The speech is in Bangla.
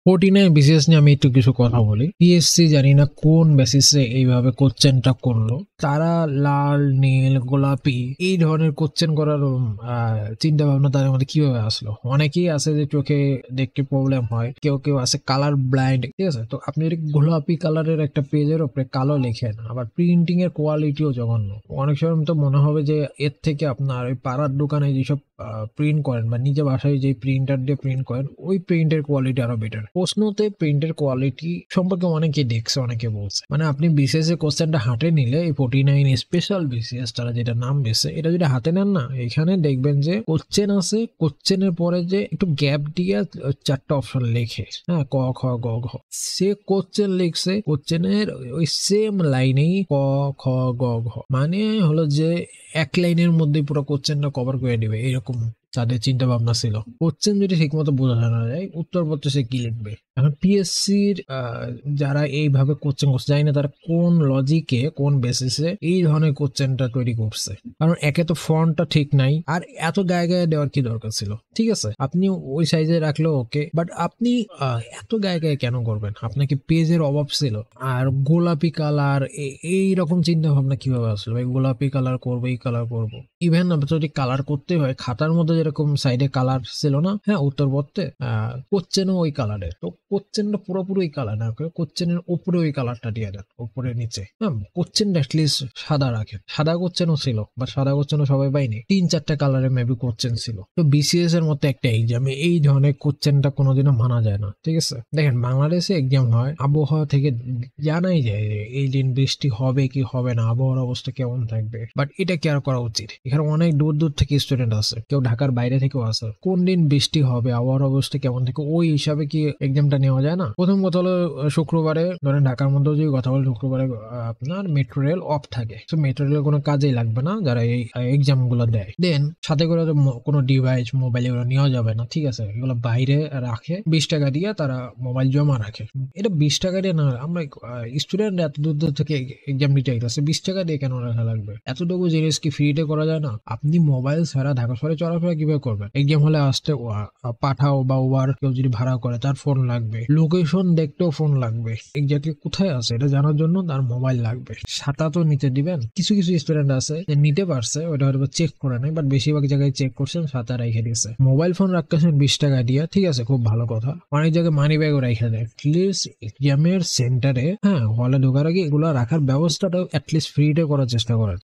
49 বিসিএস নিয়ে আমি একটু কিছু কথা বলি। পিএসসি জানি না কোন বেসিসে এইভাবে কোশ্চেনটা করলো। তারা লাল, নীল, গোলাপি এই ধরনের কোশ্চেন করার চিন্তা ভাবনা তাদের মধ্যে কিভাবে আসলো। অনেকেই আছে যে চোখে দেখতে প্রবলেম হয়, কেউ কেউ আছে কালার ব্লাইন্ড, ঠিক আছে। তো আপনি যদি গোলাপি কালারের একটা পেজের উপরে কালো লেখেন, আবার প্রিন্টিং এর কোয়ালিটিও জঘন্য। অনেক সময় তো মনে হবে যে এর থেকে আপনার ওই পাড়ার দোকানে যেসব প্রিন্ট করেন বা নিজে বাসায় যে প্রিন্টার দিয়ে প্রিন্ট করেন ওই প্রিন্টের কোয়ালিটি আরো বেটার। প্রশ্নতে প্রিন্টের কোয়ালিটি সম্পর্কে অনেকে দেখছে, অনেকে বলছে মানে আপনি বিসিএস এর কোশ্চেনটা হাতে নিলে এই 49 স্পেশাল বিসিএস তারা যেটা নাম দিয়েছে এটা যদি হাতে নেন না, এখানে দেখবেন যে কোশ্চেন আছে, কোশ্চেনের পরে যে একটু গ্যাপ দিয়ে 4টা অপশন লেখে, হ্যাঁ, ক খ গ ঘ। সে কোশ্চেন লিখছে, কোশ্চেনের ওই সেম লাইনেই ক খ গ ঘ, মানে হলো যে এক লাইনের মধ্যে পুরো কোশ্চেনটা কভার করে দিবে, এরকম তাদের চিন্তা ভাবনা ছিল। কোশ্চেন যদি ঠিক মতো বোঝা না যায়, উত্তরপত্র সে কি লিখবে? এখন পিএসসির যারা এইভাবে কোশ্চেন করছে, জানি না তারা কোন লজিকে, কোন বেসিসে এই ধরনের কোশ্চেনটা তৈরি করছে। কারণ একে তো ফন্টটা ঠিক নাই, আর এত গায়ে গায়ে দেওয়ার কি দরকার ছিল? ঠিক আছে, আপনি ওই সাইজে রাখলেও ওকে, বাট আপনি এত গায়ে গায়ে কেন করবেন? আপনাকে পেজের অভাব ছিল? আর গোলাপি কালার, এই রকম চিন্তা ভাবনা কিভাবে আসলো? ভাই গোলাপি কালার করবো, এই কালার করবো। ইভেন যদি কালার করতে হয়, খাতার মধ্যে যেরকম সাইডে কালার ছিল না, হ্যাঁ, উত্তরপত্রে কোশ্চেনও ওই কালারের। তো কোশ্চেনটা পুরোপুরি ওই কালার না করে কোশ্চেনের উপরে ওই কালারটা দিয়ে দেন, উপরে নিচে। হ্যাঁ, কোশ্চেনটা অ্যাটলিস্ট সাদা রাখেন। সাদা কোশ্চেনও ছিল, বা সাদা কোশ্চেনও সবাই পাইনি, 3-4টা কালারের মেবি কোশ্চেন ছিল। তো বিসিএস এর মতো একটা এক্সামে এই ধরনের কোশ্চেনটা কোনোদিনও মানা যায় না, ঠিক আছে। দেখেন বাংলাদেশে এক্সাম হয়, আবহাওয়া থেকে জানাই যায় যে এই দিন বৃষ্টি হবে কি হবে না, আবহাওয়ার অবস্থা কেমন থাকবে, বাট এটা কি আর করা উচিত? এখানে অনেক দূর দূর থেকে স্টুডেন্ট আছে, কেউ ঢাকার বাইরে থেকেও আছে। কোন দিন বৃষ্টি হবে, আবহাওয়ার অবস্থা কেমন থাকে, ওই হিসাবে কি এক্সামটা নেওয়া যায় না? প্রথম কথা হলো শুক্রবারে, ধরেন ঢাকার মধ্যে যদি কথা বলি, শুক্রবারে আপনার মেট্রো রেল অফ থাকে, তো মেট্রো রেল কোনো কাজেই লাগবে না যারা এই এক্সাম গুলো দেয়। দেন সাথে করে কোনো ডিভাইস, মোবাইল এগুলো নেওয়া যাবে না, ঠিক আছে। এগুলো বাইরে রাখে, 20 টাকা দিয়ে তারা মোবাইল জমা রাখে। এটা 20 টাকা দিয়ে না, আমরা স্টুডেন্ট এত দূর দূর থেকে এক্সাম দিতে আইতেছে, 20 টাকা দিয়ে কেন রাখা লাগবে? এতটুকু জিনিস কি ফ্রিতে করা যায় না? আপনি মোবাইল ছাড়া ঢাকা শহরে চলাফেরা কিভাবে করবেন? এক্সাম হলে আসতে পাঠাও বা ওয়ার কেউ যদি ভাড়া করে তার ফোন লাগবে, লোকেশন দেখতেও ফোন লাগবে, এক্স্যাক্টলি কোথায় আছে এটা জানার জন্য তার মোবাইল লাগবে। ছাতা তো নিতে দিবেন। কিছু কিছু স্টুডেন্ট আছে যে নিতে পারছে, ওটা হয়তো চেক করে নাই, বাট বেশিরভাগ জায়গায় চেক করছেন, ছাতা রেখে দিয়েছে। মোবাইল ফোন রাখতেছেন 20 টাকা দিয়ে, ঠিক আছে, খুব ভালো কথা। অনেক জায়গায় মানি ব্যাগও রেখে দেয়। প্লিজ এক্সামের সেন্টারে, হ্যাঁ, হলে ঢোকার আগে এগুলো রাখার ব্যবস্থাটাও অ্যাটলিস্ট ফ্রিতে করার চেষ্টা করেন।